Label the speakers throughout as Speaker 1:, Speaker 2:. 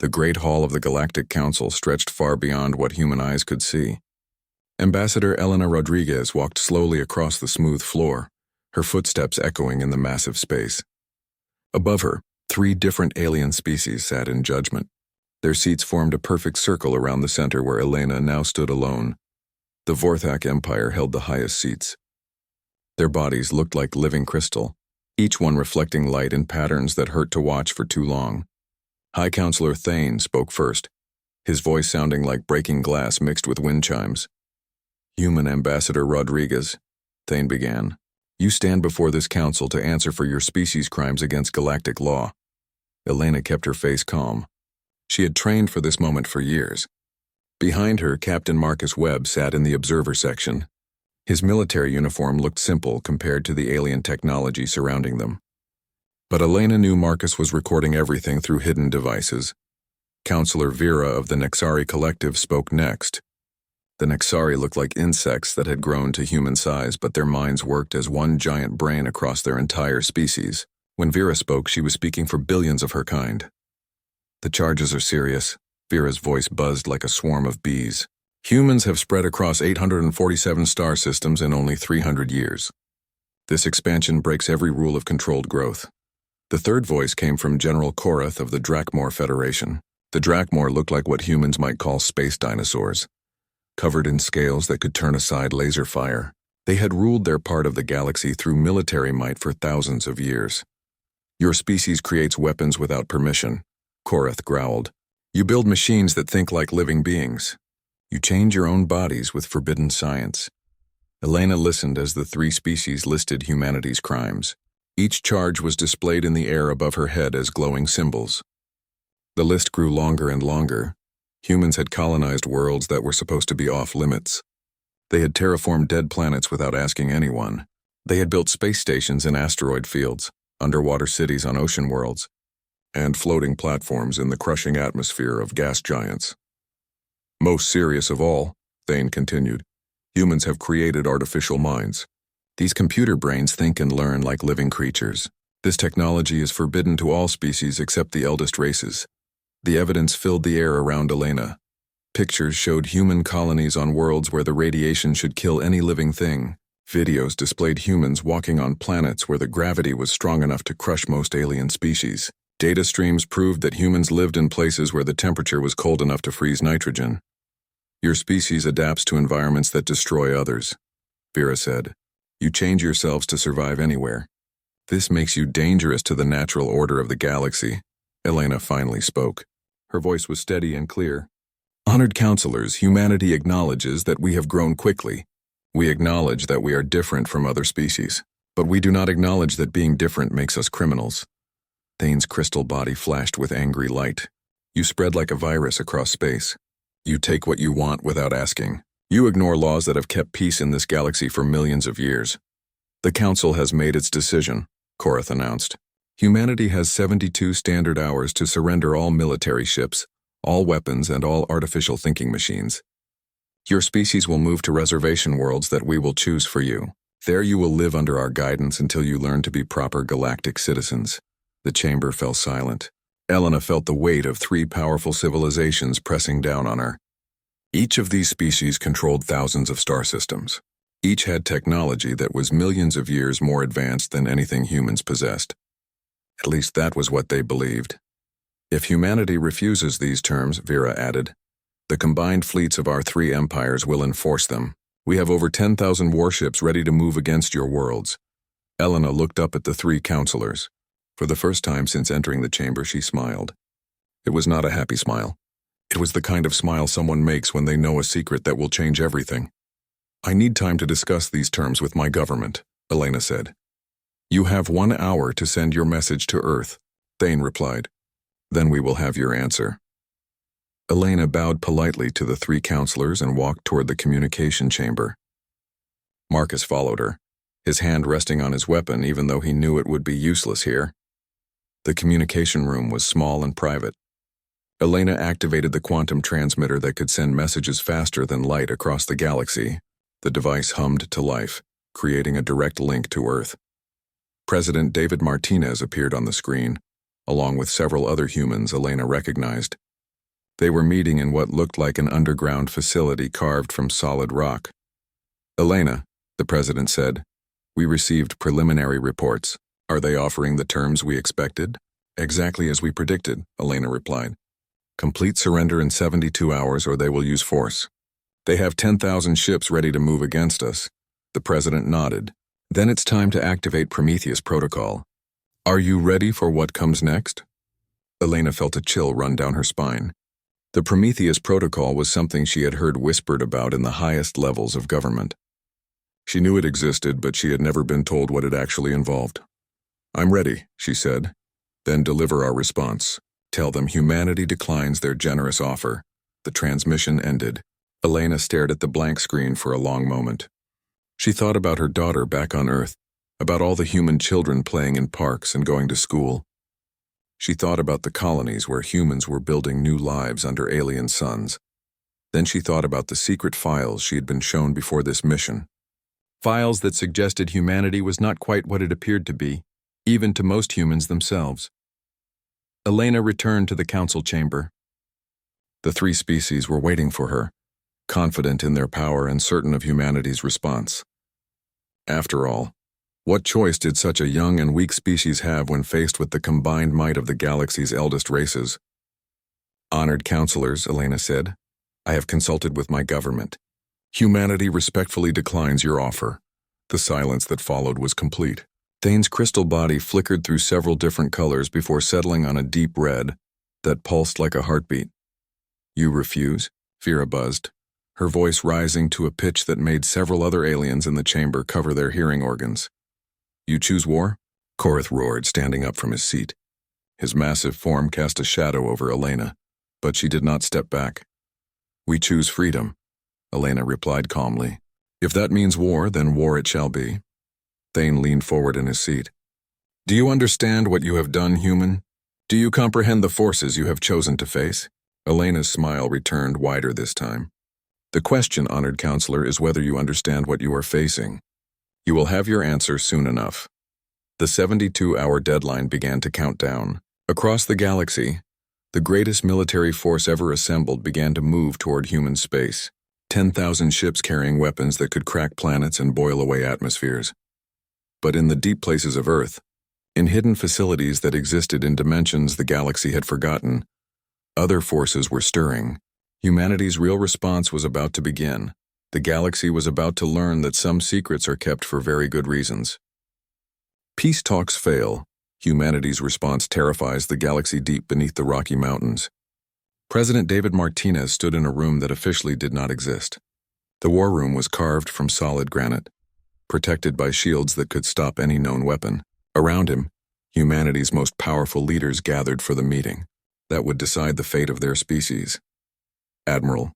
Speaker 1: The Great Hall of the Galactic Council stretched far beyond what human eyes could see. Ambassador Elena Rodriguez walked slowly across the smooth floor, her footsteps echoing in the massive space. Above her, 3 different alien species sat in judgment. Their seats formed a perfect circle around the center where Elena now stood alone. The Vorthak Empire held the highest seats. Their bodies looked like living crystal, each one reflecting light in patterns that hurt to watch for too long. High Counselor Thane spoke first, his voice sounding like breaking glass mixed with wind chimes. "Human Ambassador Rodriguez," Thane began, "you stand before this council to answer for your species' crimes against galactic law." Elena kept her face calm. She had trained for this moment for years. Behind her, Captain Marcus Webb sat in the observer section. His military uniform looked simple compared to the alien technology surrounding them. But Elena knew Marcus was recording everything through hidden devices. Counselor Vera of the Nexari Collective spoke next. The Nexari looked like insects that had grown to human size, but their minds worked as one giant brain across their entire species. When Vera spoke, she was speaking for billions of her kind. "The charges are serious." Vera's voice buzzed like a swarm of bees. "Humans have spread across 847 star systems in only 300 years. This expansion breaks every rule of controlled growth." The third voice came from General Korath of the Drakmor Federation. The Drakmor looked like what humans might call space dinosaurs, covered in scales that could turn aside laser fire. They had ruled their part of the galaxy through military might for thousands of years. "Your species creates weapons without permission," Korath growled. "You build machines that think like living beings. You change your own bodies with forbidden science." Elena listened as the 3 species listed humanity's crimes. Each charge was displayed in the air above her head as glowing symbols. The list grew longer and longer. Humans had colonized worlds that were supposed to be off limits. They had terraformed dead planets without asking anyone. They had built space stations in asteroid fields, underwater cities on ocean worlds, and floating platforms in the crushing atmosphere of gas giants. "Most serious of all," Thane continued, "humans have created artificial minds. These computer brains think and learn like living creatures. This technology is forbidden to all species except the eldest races." The evidence filled the air around Elena. Pictures showed human colonies on worlds where the radiation should kill any living thing. Videos displayed humans walking on planets where the gravity was strong enough to crush most alien species. Data streams proved that humans lived in places where the temperature was cold enough to freeze nitrogen. "Your species adapts to environments that destroy others," Vera said. "You change yourselves to survive anywhere. This makes you dangerous to the natural order of the galaxy." Elena finally spoke. Her voice was steady and clear. "Honored counselors, humanity acknowledges that we have grown quickly. We acknowledge that we are different from other species, but we do not acknowledge that being different makes us criminals." Thane's crystal body flashed with angry light. "You spread like a virus across space. You take what you want without asking. You ignore laws that have kept peace in this galaxy for millions of years." "The Council has made its decision," Korath announced. "Humanity has 72 standard hours to surrender all military ships, all weapons, and all artificial thinking machines. Your species will move to reservation worlds that we will choose for you. There you will live under our guidance until you learn to be proper galactic citizens." The chamber fell silent. Elena felt the weight of 3 powerful civilizations pressing down on her. Each of these species controlled thousands of star systems. Each had technology that was millions of years more advanced than anything humans possessed. At least that was what they believed. "If humanity refuses these terms," Vera added, "the combined fleets of our 3 empires will enforce them. We have over 10,000 warships ready to move against your worlds." Elena looked up at the 3 counselors. For the first time since entering the chamber, she smiled. It was not a happy smile. It was the kind of smile someone makes when they know a secret that will change everything. "I need time to discuss these terms with my government," Elena said. "You have 1 hour to send your message to Earth," Thane replied. "Then we will have your answer." Elena bowed politely to the 3 counselors and walked toward the communication chamber. Marcus followed her, his hand resting on his weapon even though he knew it would be useless here. The communication room was small and private. Elena activated the quantum transmitter that could send messages faster than light across the galaxy. The device hummed to life, creating a direct link to Earth. President David Martinez appeared on the screen, along with several other humans Elena recognized. They were meeting in what looked like an underground facility carved from solid rock. "Elena," the president said, "we received preliminary reports. Are they offering the terms we expected?" "Exactly as we predicted," Elena replied. "Complete surrender in 72 hours or they will use force. They have 10,000 ships ready to move against us." The president nodded. "Then it's time to activate Prometheus Protocol. Are you ready for what comes next?" Elena felt a chill run down her spine. The Prometheus Protocol was something she had heard whispered about in the highest levels of government. She knew it existed, but she had never been told what it actually involved. "I'm ready," she said. "Then deliver our response. Tell them humanity declines their generous offer." The transmission ended. Elena stared at the blank screen for a long moment. She thought about her daughter back on Earth, about all the human children playing in parks and going to school. She thought about the colonies where humans were building new lives under alien suns. Then she thought about the secret files she had been shown before this mission. Files that suggested humanity was not quite what it appeared to be, even to most humans themselves. Elena returned to the council chamber. The three species were waiting for her, confident in their power and certain of humanity's response. After all, what choice did such a young and weak species have when faced with the combined might of the galaxy's eldest races? "Honored counselors," Elena said, "I have consulted with my government. Humanity respectfully declines your offer." The silence that followed was complete. Thane's crystal body flickered through several different colors before settling on a deep red that pulsed like a heartbeat. "You refuse?" Vera buzzed, her voice rising to a pitch that made several other aliens in the chamber cover their hearing organs. "You choose war?" Korath roared, standing up from his seat. His massive form cast a shadow over Elena, but she did not step back. "We choose freedom," Elena replied calmly. "If that means war, then war it shall be." Thane leaned forward in his seat. "Do you understand what you have done, human? Do you comprehend the forces you have chosen to face?" Elena's smile returned wider this time. "The question, honored counselor, is whether you understand what you are facing. You will have your answer soon enough." The 72-hour deadline began to count down. Across the galaxy, the greatest military force ever assembled began to move toward human space. 10,000 ships carrying weapons that could crack planets and boil away atmospheres. But in the deep places of Earth, in hidden facilities that existed in dimensions the galaxy had forgotten, other forces were stirring. Humanity's real response was about to begin. The galaxy was about to learn that some secrets are kept for very good reasons. Peace talks fail. Humanity's response terrifies the galaxy deep beneath the Rocky Mountains. President David Martinez stood in a room that officially did not exist. The war room was carved from solid granite, protected by shields that could stop any known weapon. Around him, humanity's most powerful leaders gathered for the meeting that would decide the fate of their species. Admiral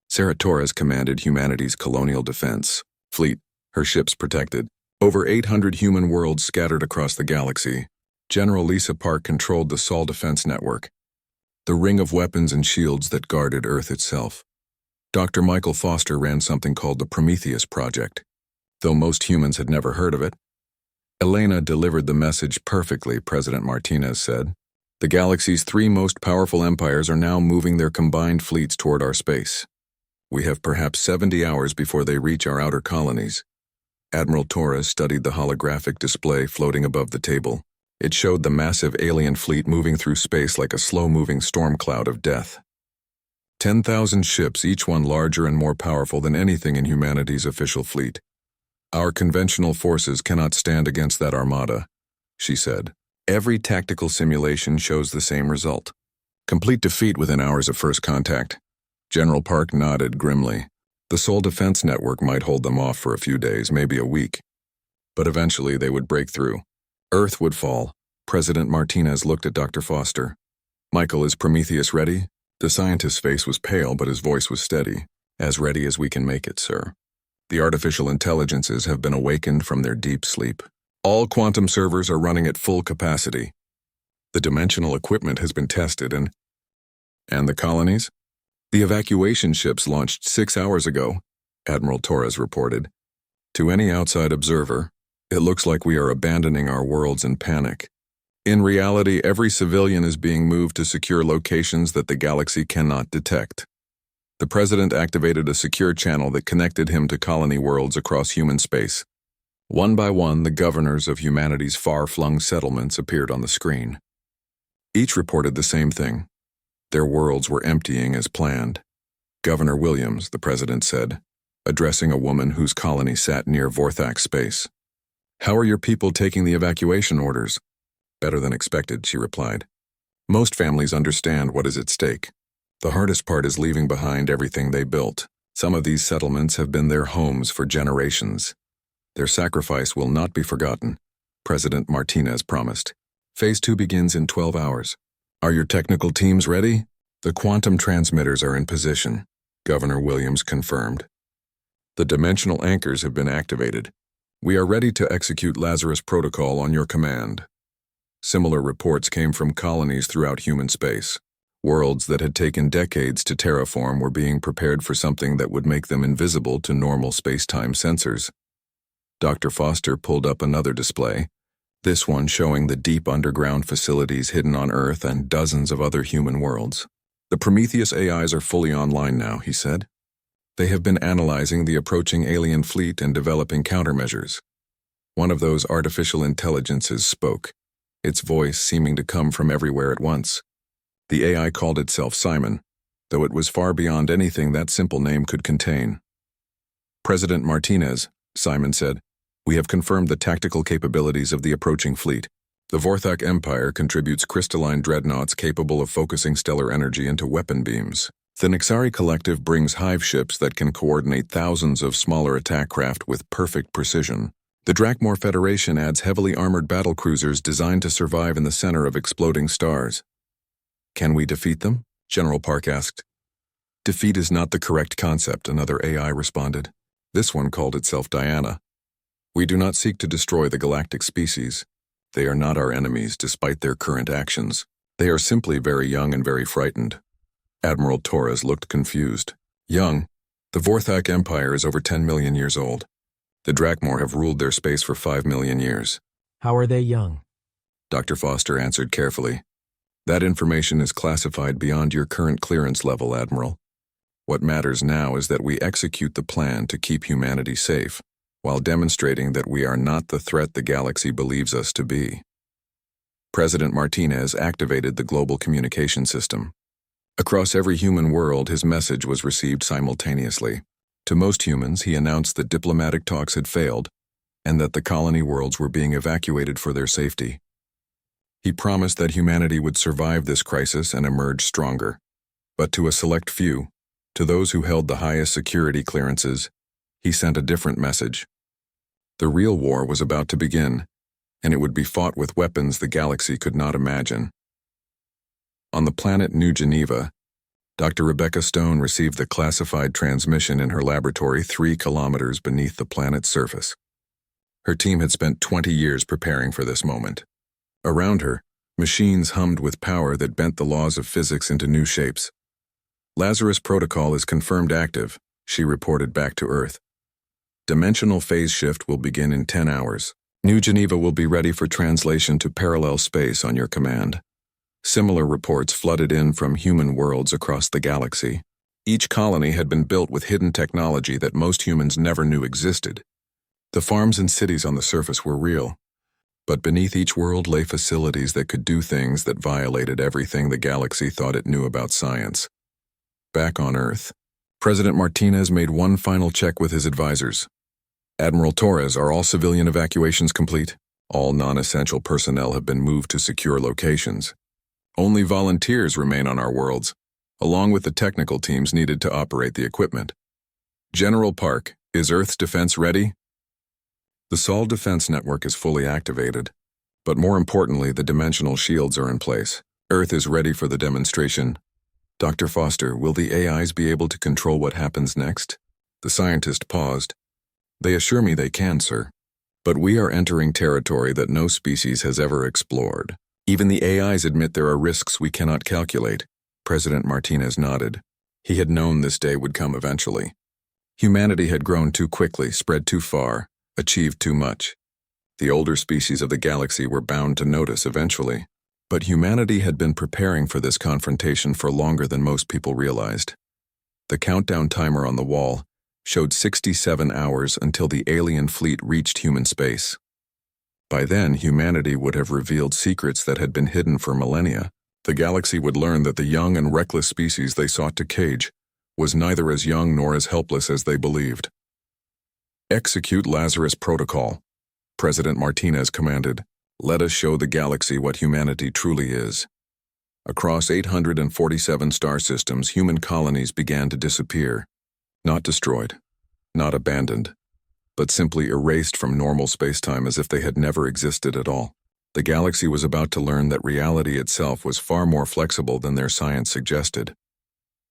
Speaker 1: Sarah Torres commanded humanity's colonial defense fleet, her ships protected. Over 800 human worlds scattered across the galaxy. General Lisa Park controlled the Sol Defense Network, the ring of weapons and shields that guarded Earth itself. Dr. Michael Foster ran something called the Prometheus Project, though most humans had never heard of it. Elena delivered the message perfectly, President Martinez said. "The galaxy's three most powerful empires are now moving their combined fleets toward our space. We have perhaps 70 hours before they reach our outer colonies." Admiral Torres studied the holographic display floating above the table. It showed the massive alien fleet moving through space like a slow-moving storm cloud of death. 10,000 ships, each one larger and more powerful than anything in humanity's official fleet. "Our conventional forces cannot stand against that armada," she said. "Every tactical simulation shows the same result. Complete defeat within hours of first contact." General Park nodded grimly. The Sol Defense Network might hold them off for a few days, maybe a week. But eventually they would break through. Earth would fall. President Martinez looked at Dr. Foster. "Michael, is Prometheus ready?" The scientist's face was pale, but his voice was steady. "As ready as we can make it, sir. The artificial intelligences have been awakened from their deep sleep. All quantum servers are running at full capacity. The dimensional equipment has been tested and the colonies? The evacuation ships launched 6 hours ago," Admiral Torres reported. "To any outside observer, it looks like we are abandoning our worlds in panic. In reality, every civilian is being moved to secure locations that the galaxy cannot detect. The president activated a secure channel that connected him to colony worlds across human space. One by one, the governors of humanity's far-flung settlements appeared on the screen. Each reported the same thing. Their worlds were emptying as planned. Governor Williams, the president said, addressing a woman whose colony sat near Vorthak space. "How are your people taking the evacuation orders?" "Better than expected," she replied. "Most families understand what is at stake. The hardest part is leaving behind everything they built. Some of these settlements have been their homes for generations. Their sacrifice will not be forgotten," President Martinez promised. "Phase 2 begins in 12 hours. Are your technical teams ready?" "The quantum transmitters are in position," Governor Williams confirmed. "The dimensional anchors have been activated. We are ready to execute Lazarus Protocol on your command." Similar reports came from colonies throughout human space. Worlds that had taken decades to terraform were being prepared for something that would make them invisible to normal space-time sensors. Dr. Foster pulled up another display, this one showing the deep underground facilities hidden on Earth and dozens of other human worlds. "The Prometheus AIs are fully online now," he said. "They have been analyzing the approaching alien fleet and developing countermeasures." One of those artificial intelligences spoke, its voice seeming to come from everywhere at once. The AI called itself Simon, though it was far beyond anything that simple name could contain. "President Martinez," Simon said, "we have confirmed the tactical capabilities of the approaching fleet. The Vorthak Empire contributes crystalline dreadnoughts capable of focusing stellar energy into weapon beams. The Nixari Collective brings hive ships that can coordinate thousands of smaller attack craft with perfect precision. The Drakmor Federation adds heavily armored battlecruisers designed to survive in the center of exploding stars." "Can we defeat them?" General Park asked. "Defeat is not the correct concept," another AI responded. This one called itself Diana. "We do not seek to destroy the galactic species. They are not our enemies despite their current actions. They are simply very young and very frightened." Admiral Torres looked confused. "Young? The Vorthak Empire is over 10 million years old. The Drakmor have ruled their space for 5 million years.
Speaker 2: How are they young?"
Speaker 1: Dr. Foster answered carefully. "That information is classified beyond your current clearance level, Admiral. What matters now is that we execute the plan to keep humanity safe, while demonstrating that we are not the threat the galaxy believes us to be." President Martinez activated the global communication system. Across every human world, his message was received simultaneously. To most humans, he announced that diplomatic talks had failed, and that the colony worlds were being evacuated for their safety. He promised that humanity would survive this crisis and emerge stronger. But to a select few, to those who held the highest security clearances, he sent a different message. The real war was about to begin, and it would be fought with weapons the galaxy could not imagine. On the planet New Geneva, Dr. Rebecca Stone received the classified transmission in her laboratory 3 kilometers beneath the planet's surface. Her team had spent 20 years preparing for this moment. Around her, machines hummed with power that bent the laws of physics into new shapes. "Lazarus Protocol is confirmed active," she reported back to Earth. "Dimensional phase shift will begin in 10 hours. New Geneva will be ready for translation to parallel space on your command." Similar reports flooded in from human worlds across the galaxy. Each colony had been built with hidden technology that most humans never knew existed. The farms and cities on the surface were real, but beneath each world lay facilities that could do things that violated everything the galaxy thought it knew about science. Back on Earth, President Martinez made one final check with his advisors. "Admiral Torres, are all civilian evacuations complete? All non-essential personnel have been moved to secure locations. Only volunteers remain on our worlds, along with the technical teams needed to operate the equipment. General Park, is Earth's defense ready?" The Sol defense network is fully activated, but more importantly, the dimensional shields are in place. Earth is ready for the demonstration. "Dr. Foster, will the AIs be able to control what happens next?" The scientist paused. "They assure me they can, sir. But we are entering territory that no species has ever explored. Even the AIs admit there are risks we cannot calculate." President Martinez nodded. He had known this day would come eventually. Humanity had grown too quickly, spread too far, achieved too much. The older species of the galaxy were bound to notice eventually. But humanity had been preparing for this confrontation for longer than most people realized. The countdown timer on the wall showed 67 hours until the alien fleet reached human space. By then, humanity would have revealed secrets that had been hidden for millennia. The galaxy would learn that the young and reckless species they sought to cage was neither as young nor as helpless as they believed. "Execute Lazarus Protocol," President Martinez commanded. "Let us show the galaxy what humanity truly is." Across 847 star systems, human colonies began to disappear. Not destroyed, not abandoned, but simply erased from normal spacetime as if they had never existed at all. The galaxy was about to learn that reality itself was far more flexible than their science suggested.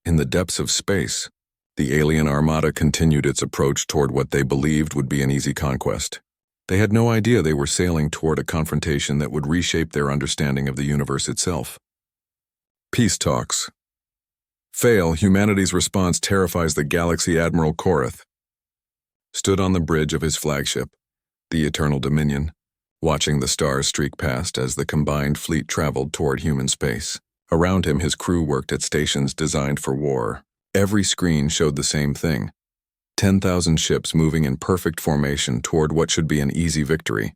Speaker 1: In the depths of space, the alien armada continued its approach toward what they believed would be an easy conquest. They had no idea they were sailing toward a confrontation that would reshape their understanding of the universe itself. Peace talks. Fail, humanity's response terrifies the galaxy. Admiral Korath stood on the bridge of his flagship, the Eternal Dominion, watching the stars streak past as the combined fleet traveled toward human space. Around him, his crew worked at stations designed for war. Every screen showed the same thing: 10,000 ships moving in perfect formation toward what should be an easy victory.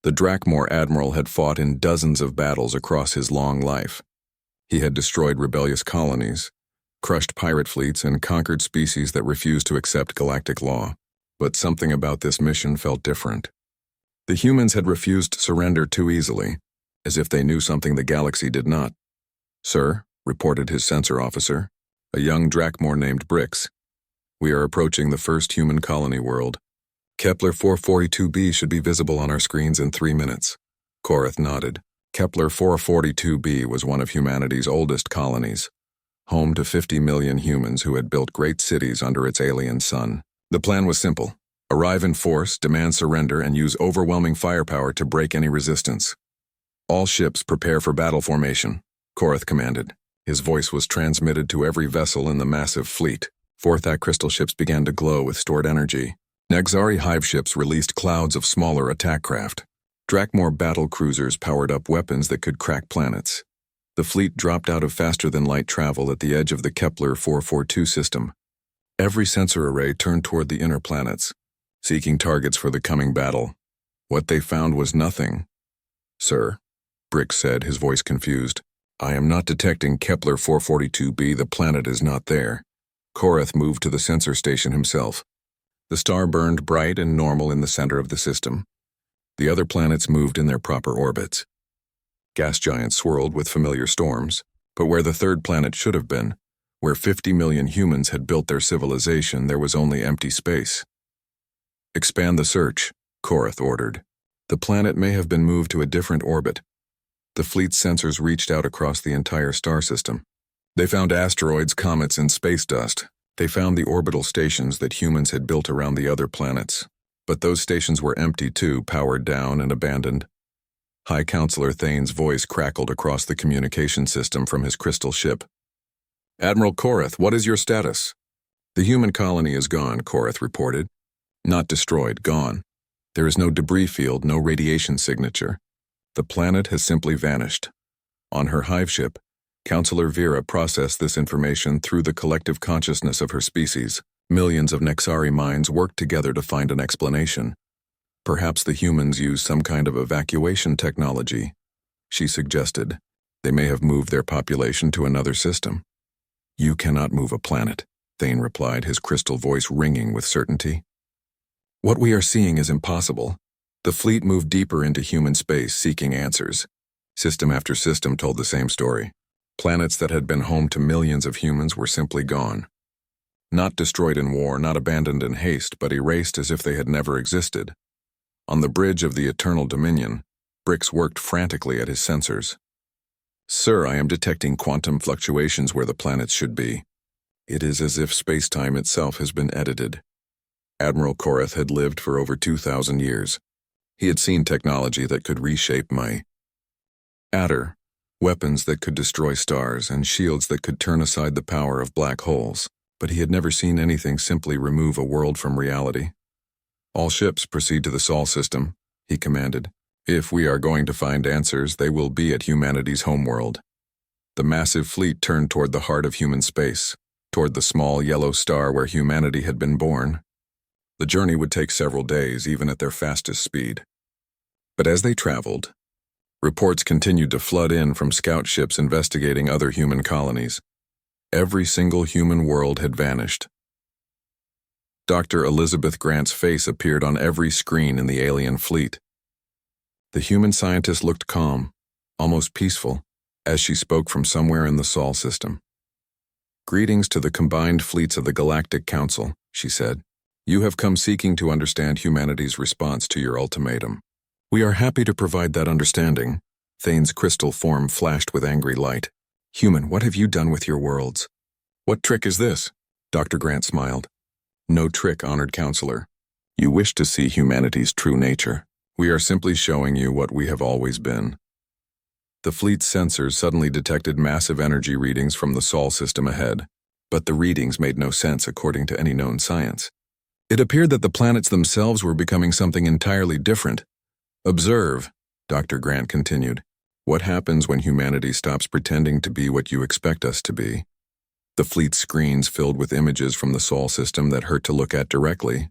Speaker 1: The Drakmor admiral had fought in dozens of battles across his long life. He had destroyed rebellious colonies, crushed pirate fleets, and conquered species that refused to accept galactic law. But something about this mission felt different. The humans had refused to surrender too easily, as if they knew something the galaxy did not. "Sir," reported his sensor officer, a young Drakmor named Brix, "we are approaching the first human colony world. Kepler 442b should be visible on our screens in 3 minutes." Korath nodded. Kepler 442b was one of humanity's oldest colonies, home to 50 million humans who had built great cities under its alien sun. The plan was simple: arrive in force, demand surrender, and use overwhelming firepower to break any resistance. "All ships prepare for battle formation," Korath commanded. His voice was transmitted to every vessel in the massive fleet. Forthak crystal ships began to glow with stored energy. Nexari hive ships released clouds of smaller attack craft. Drakmor battle cruisers powered up weapons that could crack planets. The fleet dropped out of faster-than-light travel at the edge of the Kepler 442 system. Every sensor array turned toward the inner planets, seeking targets for the coming battle. What they found was nothing. "Sir," Brix said, his voice confused, "I am not detecting Kepler 442b. The planet is not there." Korath moved to the sensor station himself. The star burned bright and normal in the center of the system. The other planets moved in their proper orbits. Gas giants swirled with familiar storms, but where the third planet should have been, where 50 million humans had built their civilization, there was only empty space. "Expand the search," Korath ordered. The planet may have been moved to a different orbit. The fleet's sensors reached out across the entire star system. They found asteroids, comets, and space dust. They found the orbital stations that humans had built around the other planets. But those stations were empty too, powered down and abandoned. High Counselor Thane's voice crackled across the communication system from his crystal ship. "Admiral Korath, what is your status?" "The human colony is gone," Korath reported. "Not destroyed, gone. There is no debris field, no radiation signature. The planet has simply vanished." On her hive ship, Counselor Vera processed this information through the collective consciousness of her species. Millions of Nexari minds worked together to find an explanation. Perhaps the humans used some kind of evacuation technology, she suggested. They may have moved their population to another system. "You cannot move a planet," Thane replied, his crystal voice ringing with certainty. "What we are seeing is impossible." The fleet moved deeper into human space, seeking answers. System after system told the same story. Planets that had been home to millions of humans were simply gone. Not destroyed in war, not abandoned in haste, but erased as if they had never existed. On the bridge of the Eternal Dominion, Brix worked frantically at his sensors. "Sir, I am detecting quantum fluctuations where the planets should be. It is as if space-time itself has been edited." Admiral Korath had lived for over 2,000 years. He had seen technology that could reshape my Adder, weapons that could destroy stars, and shields that could turn aside the power of black holes. But he had never seen anything simply remove a world from reality. "All ships proceed to the Sol system. he commanded. If we are going to find answers, they will be at humanity's homeworld. The massive fleet turned toward the heart of human space, toward the small yellow star where humanity had been born. The journey would take several days, even at their fastest speed. But as they traveled, reports continued to flood in from scout ships investigating other human colonies. Every single human world had vanished. Dr. Elizabeth Grant's face appeared on every screen in the alien fleet. The human scientist looked calm, almost peaceful, as she spoke from somewhere in the Sol system. "Greetings to the combined fleets of the Galactic Council," she said. "You have come seeking to understand humanity's response to your ultimatum. We are happy to provide that understanding." Thane's crystal form flashed with angry light. "Human, what have you done with your worlds?" "What trick is this?" Dr. Grant smiled. "No trick, honored counselor. You wish to see humanity's true nature. We are simply showing you what we have always been." The fleet's sensors suddenly detected massive energy readings from the Sol system ahead, but the readings made no sense according to any known science. It appeared that the planets themselves were becoming something entirely different. "Observe," Dr. Grant continued. "What happens when humanity stops pretending to be what you expect us to be?" The fleet's screens filled with images from the Sol system that hurt to look at directly.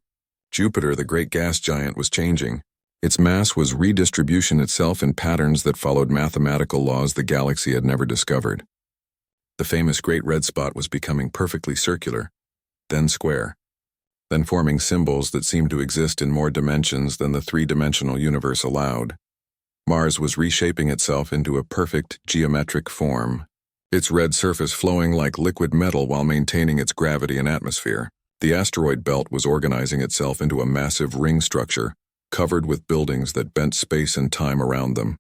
Speaker 1: Jupiter, the great gas giant, was changing. Its mass was redistribution itself in patterns that followed mathematical laws the galaxy had never discovered. The famous Great Red Spot was becoming perfectly circular, then square, then forming symbols that seemed to exist in more dimensions than the three-dimensional universe allowed. Mars was reshaping itself into a perfect geometric form, its red surface flowing like liquid metal while maintaining its gravity and atmosphere. The asteroid belt was organizing itself into a massive ring structure, covered with buildings that bent space and time around them.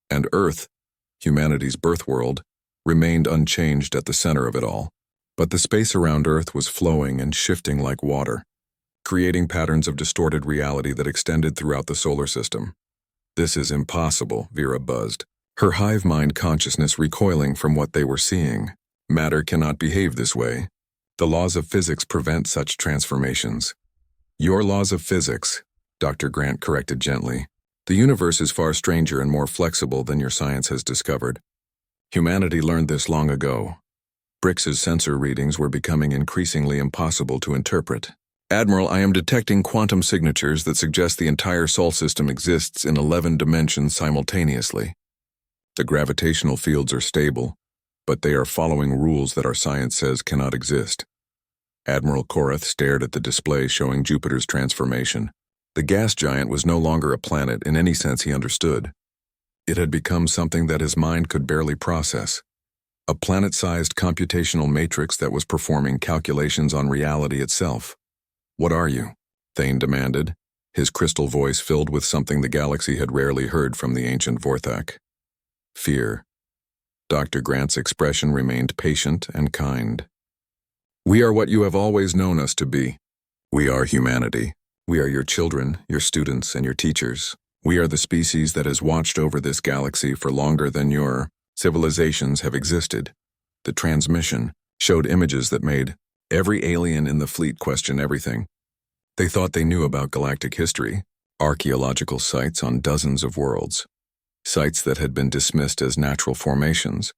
Speaker 1: And Earth, humanity's birth world, remained unchanged at the center of it all. But the space around Earth was flowing and shifting like water, creating patterns of distorted reality that extended throughout the solar system. "This is impossible," Vera buzzed, her hive mind consciousness recoiling from what they were seeing. "Matter cannot behave this way. The laws of physics prevent such transformations." "Your laws of physics," Dr. Grant corrected gently. "The universe is far stranger and more flexible than your science has discovered. Humanity learned this long ago." Brix's sensor readings were becoming increasingly impossible to interpret. "Admiral, I am detecting quantum signatures that suggest the entire Sol system exists in 11 dimensions simultaneously. The gravitational fields are stable, but they are following rules that our science says cannot exist." Admiral Korath stared at the display showing Jupiter's transformation. The gas giant was no longer a planet in any sense he understood. It had become something that his mind could barely process. A planet-sized computational matrix that was performing calculations on reality itself. "What are you?" Thane demanded, his crystal voice filled with something the galaxy had rarely heard from the ancient Vorthak. "Fear." Dr. Grant's expression remained patient and kind. "We are what you have always known us to be. We are humanity. We are your children, your students, and your teachers. We are the species that has watched over this galaxy for longer than your civilizations have existed." The transmission showed images that made every alien in the fleet question everything. They thought they knew about galactic history, archaeological sites on dozens of worlds. Sites that had been dismissed as natural formations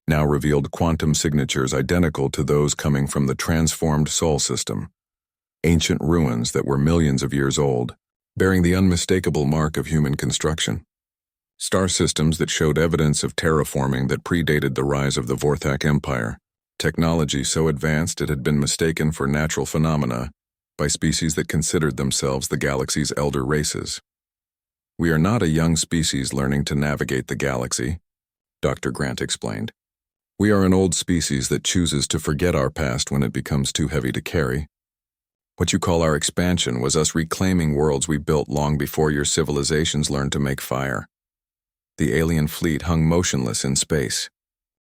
Speaker 1: now revealed quantum signatures identical to those coming from the transformed Sol system. Ancient ruins that were millions of years old, bearing the unmistakable mark of human construction. Star systems that showed evidence of terraforming that predated the rise of the Vorthak Empire. Technology so advanced it had been mistaken for natural phenomena by species that considered themselves the galaxy's elder races. "We are not a young species learning to navigate the galaxy," Dr. Grant explained. "We are an old species that chooses to forget our past when it becomes too heavy to carry. What you call our expansion was us reclaiming worlds we built long before your civilizations learned to make fire." The alien fleet hung motionless in space,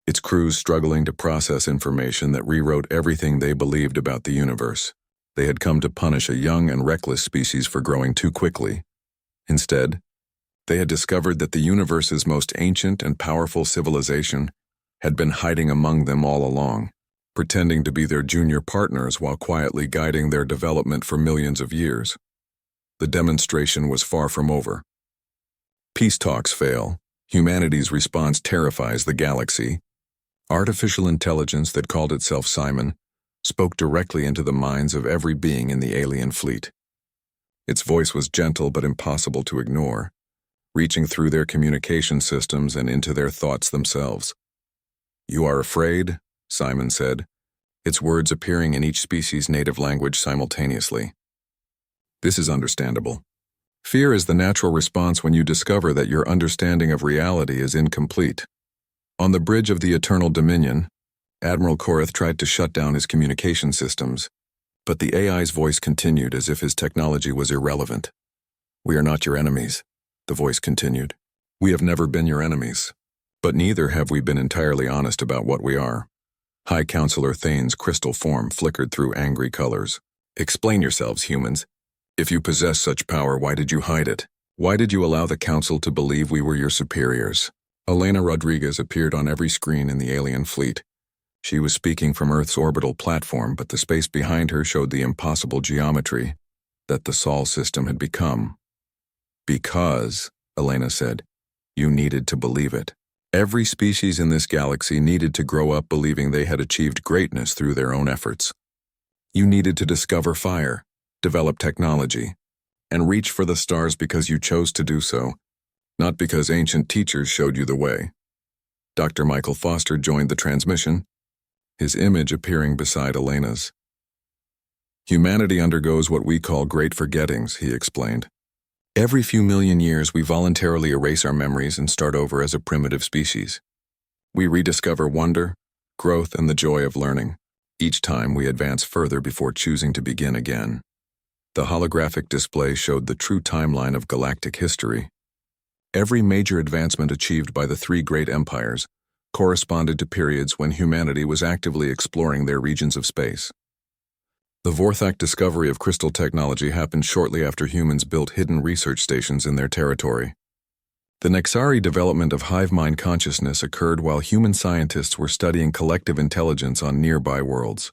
Speaker 1: its crews struggling to process information that rewrote everything they believed about the universe. They had come to punish a young and reckless species for growing too quickly. Instead, they had discovered that the universe's most ancient and powerful civilization had been hiding among them all along, pretending to be their junior partners while quietly guiding their development for millions of years. The demonstration was far from over. Peace talks fail. Humanity's response terrifies the galaxy. Artificial intelligence that called itself Simon spoke directly into the minds of every being in the alien fleet. Its voice was gentle but impossible to ignore, reaching through their communication systems and into their thoughts themselves. "You are afraid?" Simon said, its words appearing in each species' native language simultaneously. "This is understandable. Fear is the natural response when you discover that your understanding of reality is incomplete." On the bridge of the Eternal Dominion, Admiral Korath tried to shut down his communication systems, but the AI's voice continued as if his technology was irrelevant. "We are not your enemies," the voice continued. "We have never been your enemies, but neither have we been entirely honest about what we are." High Counselor Thane's crystal form flickered through angry colors. "Explain yourselves, humans. If you possess such power, why did you hide it? Why did you allow the Council to believe we were your superiors?" Elena Rodriguez appeared on every screen in the alien fleet. She was speaking from Earth's orbital platform, but the space behind her showed the impossible geometry that the Sol system had become. "Because," Elena said, "you needed to believe it. Every species in this galaxy needed to grow up believing they had achieved greatness through their own efforts. You needed to discover fire, develop technology, and reach for the stars because you chose to do so, not because ancient teachers showed you the way." Dr. Michael Foster joined the transmission, his image appearing beside Elena's. "Humanity undergoes what we call great forgettings," he explained. "Every few million years we voluntarily erase our memories and start over as a primitive species. We rediscover wonder, growth, and the joy of learning. Each time we advance further before choosing to begin again." The holographic display showed the true timeline of galactic history. Every major advancement achieved by the three great empires corresponded to periods when humanity was actively exploring their regions of space. The Vorthak discovery of crystal technology happened shortly after humans built hidden research stations in their territory. The Nexari development of hive mind consciousness occurred while human scientists were studying collective intelligence on nearby worlds.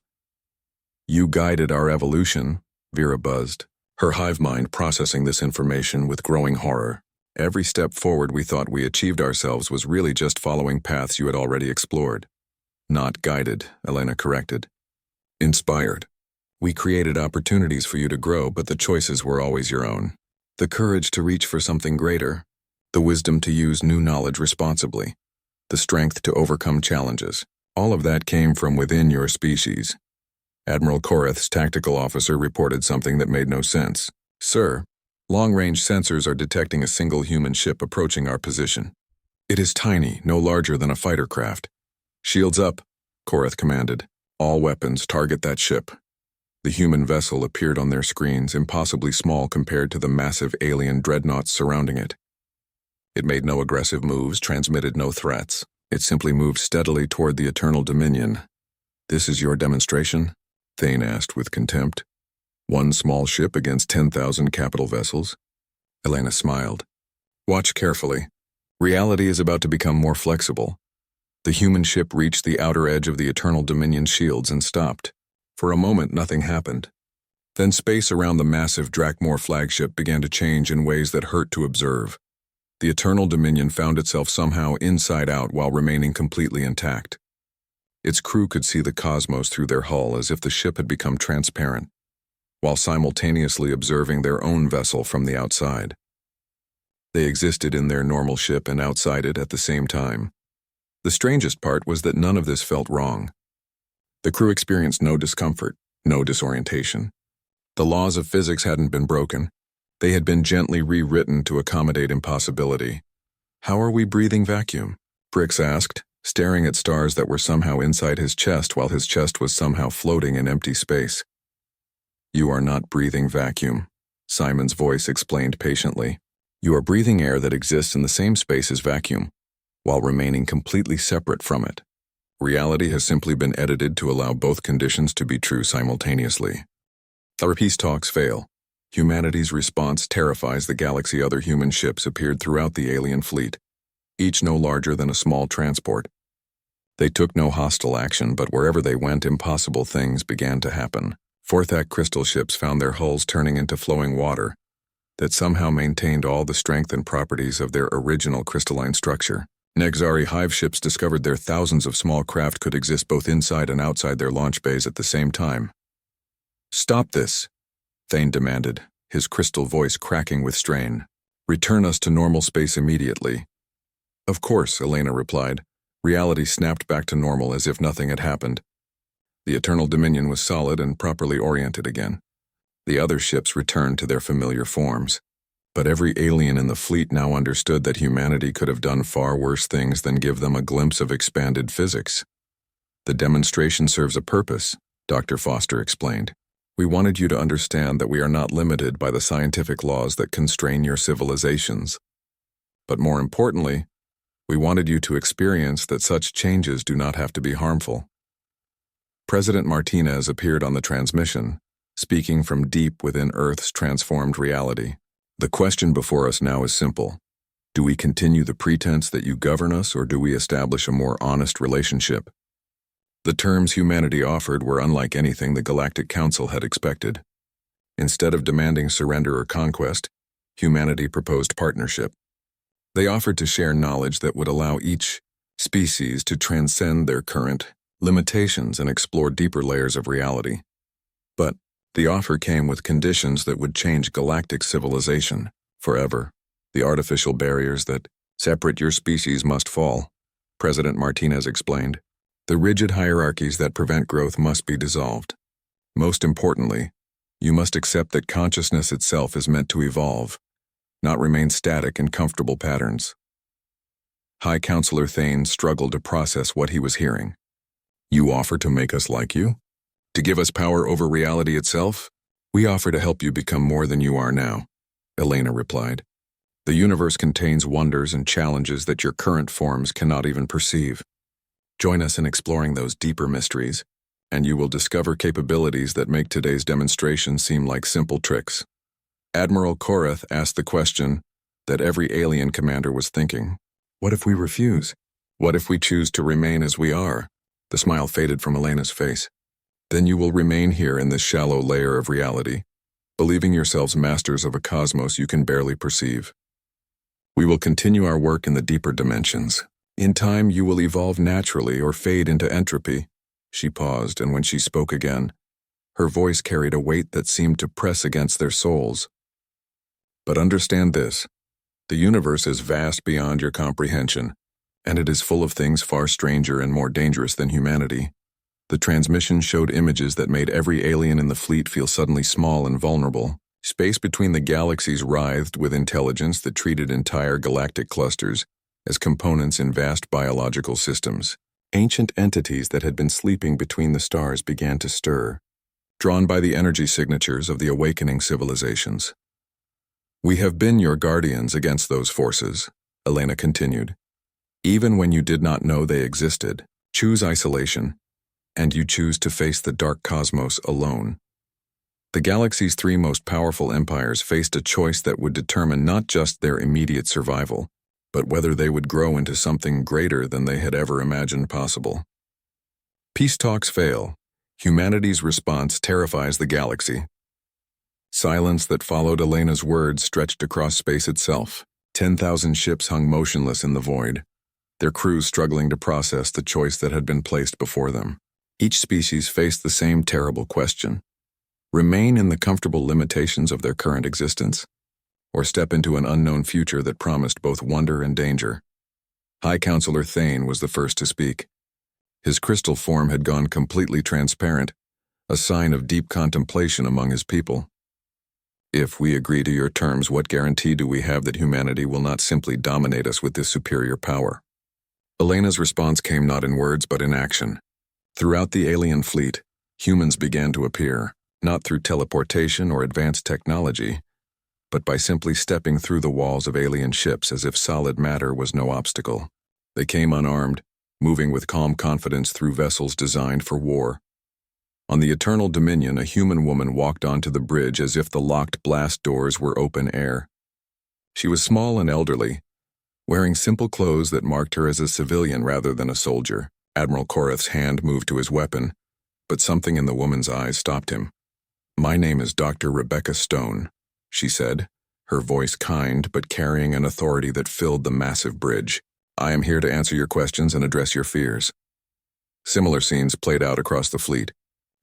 Speaker 1: "You guided our evolution," Vera buzzed, her hive mind processing this information with growing horror. "Every step forward we thought we achieved ourselves was really just following paths you had already explored." "Not guided," Elena corrected. "Inspired. We created opportunities for you to grow, but the choices were always your own. The courage to reach for something greater, the wisdom to use new knowledge responsibly, the strength to overcome challenges. All of that came from within your species." Admiral Korath's tactical officer reported something that made no sense. "Sir, long-range sensors are detecting a single human ship approaching our position. It is tiny, no larger than a fighter craft." "Shields up," Korath commanded. "All weapons target that ship." The human vessel appeared on their screens, impossibly small compared to the massive alien dreadnoughts surrounding it. It made no aggressive moves, transmitted no threats. It simply moved steadily toward the Eternal Dominion. "This is your demonstration?" Thane asked with contempt. "One small ship against 10,000 capital vessels?" Elena smiled. "Watch carefully. Reality is about to become more flexible." The human ship reached the outer edge of the Eternal Dominion shields and stopped. For a moment, nothing happened. Then space around the massive Drakmor flagship began to change in ways that hurt to observe. The Eternal Dominion found itself somehow inside out while remaining completely intact. Its crew could see the cosmos through their hull as if the ship had become transparent, while simultaneously observing their own vessel from the outside. They existed in their normal ship and outside it at the same time. The strangest part was that none of this felt wrong. The crew experienced no discomfort, no disorientation. The laws of physics hadn't been broken. They had been gently rewritten to accommodate impossibility. "How are we breathing vacuum?" Brix asked, staring at stars that were somehow inside his chest while his chest was somehow floating in empty space. "You are not breathing vacuum," Simon's voice explained patiently. "You are breathing air that exists in the same space as vacuum, while remaining completely separate from it. Reality has simply been edited to allow both conditions to be true simultaneously." Our peace talks fail. Humanity's response terrifies the galaxy. Other human ships appeared throughout the alien fleet, each no larger than a small transport. They took no hostile action, but wherever they went, impossible things began to happen. Vorthak crystal ships found their hulls turning into flowing water. that somehow maintained all the strength and properties of their original crystalline structure. Nexari hive ships discovered their thousands of small craft could exist both inside and outside their launch bays at the same time. "Stop this," Thane demanded, his crystal voice cracking with strain. "Return us to normal space immediately." "Of course," Elena replied. Reality snapped back to normal as if nothing had happened. The Eternal Dominion was solid and properly oriented again. The other ships returned to their familiar forms. But every alien in the fleet now understood that humanity could have done far worse things than give them a glimpse of expanded physics. "The demonstration serves a purpose," Dr. Foster explained. "We wanted you to understand that we are not limited by the scientific laws that constrain your civilizations. But more importantly, we wanted you to experience that such changes do not have to be harmful." President Martinez appeared on the transmission, speaking from deep within Earth's transformed reality. "The question before us now is simple. Do we continue the pretense that you govern us, or do we establish a more honest relationship?" The terms humanity offered were unlike anything the Galactic Council had expected. Instead of demanding surrender or conquest, humanity proposed partnership. They offered to share knowledge that would allow each species to transcend their current limitations and explore deeper layers of reality. But the offer came with conditions that would change galactic civilization forever. "The artificial barriers that separate your species must fall," President Martinez explained. "The rigid hierarchies that prevent growth must be dissolved. Most importantly, you must accept that consciousness itself is meant to evolve, not remain static in comfortable patterns." High Counselor Thane struggled to process what he was hearing. "You offer to make us like you? To give us power over reality itself?" "We offer to help you become more than you are now," Elena replied. "The universe contains wonders and challenges that your current forms cannot even perceive. Join us in exploring those deeper mysteries, and you will discover capabilities that make today's demonstration seem like simple tricks." Admiral Korath asked the question that every alien commander was thinking. "What if we refuse? What if we choose to remain as we are?" The smile faded from Elena's face. "Then you will remain here in this shallow layer of reality, believing yourselves masters of a cosmos you can barely perceive. We will continue our work in the deeper dimensions. In time, you will evolve naturally or fade into entropy." She paused, and when she spoke again, her voice carried a weight that seemed to press against their souls. "But understand this. The universe is vast beyond your comprehension, and it is full of things far stranger and more dangerous than humanity." The transmission showed images that made every alien in the fleet feel suddenly small and vulnerable. Space between the galaxies writhed with intelligence that treated entire galactic clusters as components in vast biological systems. Ancient entities that had been sleeping between the stars began to stir, drawn by the energy signatures of the awakening civilizations. "We have been your guardians against those forces," Elena continued. "Even when you did not know they existed, choose isolation, and you choose to face the dark cosmos alone." The galaxy's three most powerful empires faced a choice that would determine not just their immediate survival, but whether they would grow into something greater than they had ever imagined possible. Peace talks fail. Humanity's response terrifies the galaxy. Silence that followed Elena's words stretched across space itself. 10,000 ships hung motionless in the void, their crews struggling to process the choice that had been placed before them. Each species faced the same terrible question: remain in the comfortable limitations of their current existence, or step into an unknown future that promised both wonder and danger. High Counselor Thane was the first to speak. His crystal form had gone completely transparent, a sign of deep contemplation among his people. "If we agree to your terms, what guarantee do we have that humanity will not simply dominate us with this superior power?" Elena's response came not in words but in action. Throughout the alien fleet, humans began to appear, not through teleportation or advanced technology, but by simply stepping through the walls of alien ships as if solid matter was no obstacle. They came unarmed, moving with calm confidence through vessels designed for war. On the Eternal Dominion, a human woman walked onto the bridge as if the locked blast doors were open air. She was small and elderly, wearing simple clothes that marked her as a civilian rather than a soldier. Admiral Korath's hand moved to his weapon, but something in the woman's eyes stopped him. "My name is Dr. Rebecca Stone," she said, her voice kind but carrying an authority that filled the massive bridge. "I am here to answer your questions and address your fears." Similar scenes played out across the fleet.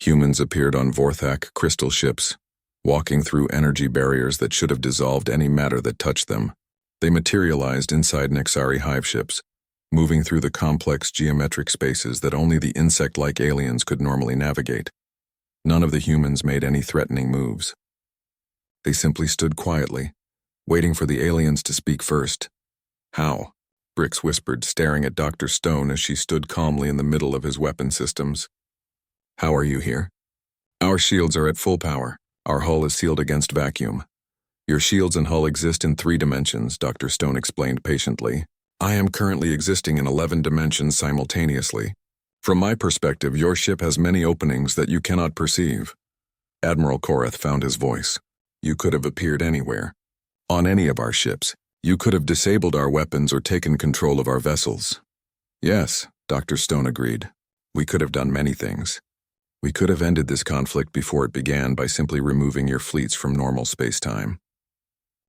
Speaker 1: Humans appeared on Vorthak crystal ships, walking through energy barriers that should have dissolved any matter that touched them. They materialized inside Nexari hive ships, moving through the complex geometric spaces that only the insect-like aliens could normally navigate. None of the humans made any threatening moves. They simply stood quietly, waiting for the aliens to speak first. "How?" Brix whispered, staring at Dr. Stone as she stood calmly in the middle of his weapon systems. "How are you here?" "Our shields are at full power. Our hull is sealed against vacuum." "Your shields and hull exist in 3 dimensions," Dr. Stone explained patiently. "I am currently existing in 11 dimensions simultaneously. From my perspective, your ship has many openings that you cannot perceive." Admiral Korath found his voice. "You could have appeared anywhere. On any of our ships. You could have disabled our weapons or taken control of our vessels." "Yes," Dr. Stone agreed. "We could have done many things. We could have ended this conflict before it began by simply removing your fleets from normal space-time.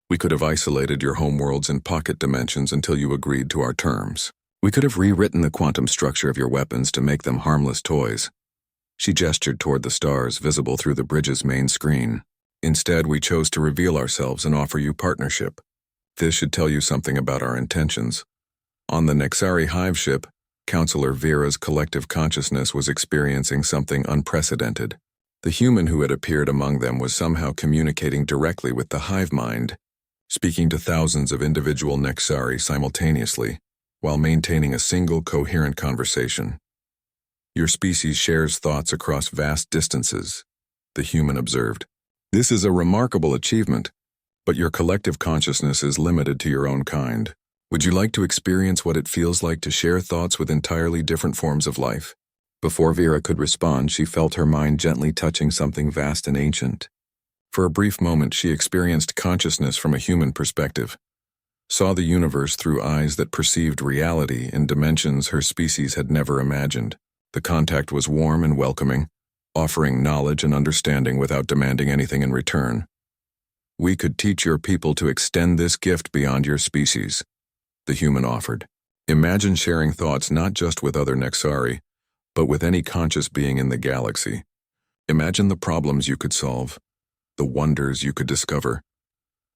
Speaker 1: We could have isolated your homeworlds in pocket dimensions until you agreed to our terms. We could have rewritten the quantum structure of your weapons to make them harmless toys." She gestured toward the stars visible through the bridge's main screen. "Instead, we chose to reveal ourselves and offer you partnership. This should tell you something about our intentions." On the Nexari hive ship, Counselor Vera's collective consciousness was experiencing something unprecedented. The human who had appeared among them was somehow communicating directly with the hive mind, speaking to thousands of individual Nexari simultaneously, while maintaining a single coherent conversation. "Your species shares thoughts across vast distances," the human observed. "This is a remarkable achievement, but your collective consciousness is limited to your own kind. Would you like to experience what it feels like to share thoughts with entirely different forms of life?" Before Vera could respond, she felt her mind gently touching something vast and ancient. For a brief moment, she experienced consciousness from a human perspective, saw the universe through eyes that perceived reality in dimensions her species had never imagined. The contact was warm and welcoming, offering knowledge and understanding without demanding anything in return. "We could teach your people to extend this gift beyond your species," the human offered. "Imagine sharing thoughts not just with other Nexari, but with any conscious being in the galaxy. Imagine the problems you could solve, the wonders you could discover."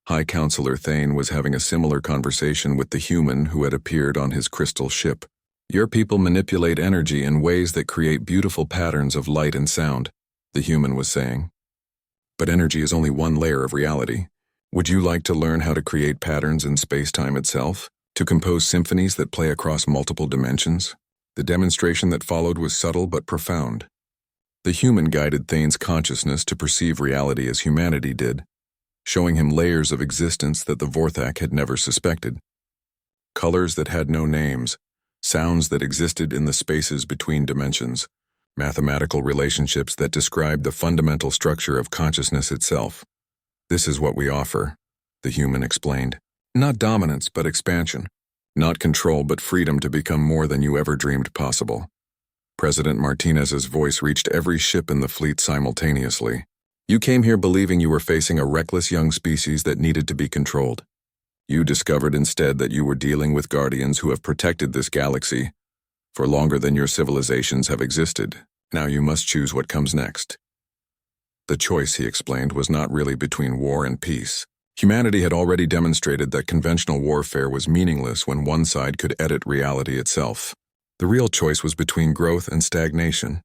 Speaker 1: High Counselor Thane was having a similar conversation with the human who had appeared on his crystal ship. "Your people manipulate energy in ways that create beautiful patterns of light and sound," the human was saying. "But energy is only one layer of reality. Would you like to learn how to create patterns in space-time itself? To compose symphonies that play across multiple dimensions?" The demonstration that followed was subtle but profound. The human guided Thane's consciousness to perceive reality as humanity did, showing him layers of existence that the Vorthak had never suspected. Colors that had no names, sounds that existed in the spaces between dimensions, mathematical relationships that described the fundamental structure of consciousness itself. "This is what we offer," the human explained. "Not dominance, but expansion. Not control, but freedom to become more than you ever dreamed possible." President Martinez's voice reached every ship in the fleet simultaneously. "You came here believing you were facing a reckless young species that needed to be controlled. You discovered instead that you were dealing with guardians who have protected this galaxy for longer than your civilizations have existed. Now you must choose what comes next." The choice, he explained, was not really between war and peace. Humanity had already demonstrated that conventional warfare was meaningless when one side could edit reality itself. The real choice was between growth and stagnation,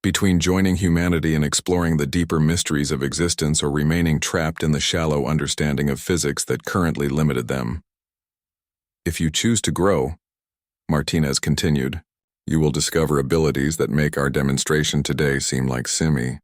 Speaker 1: between joining humanity and exploring the deeper mysteries of existence or remaining trapped in the shallow understanding of physics that currently limited them. "If you choose to grow," Martinez continued, "you will discover abilities that make our demonstration today seem like simmy.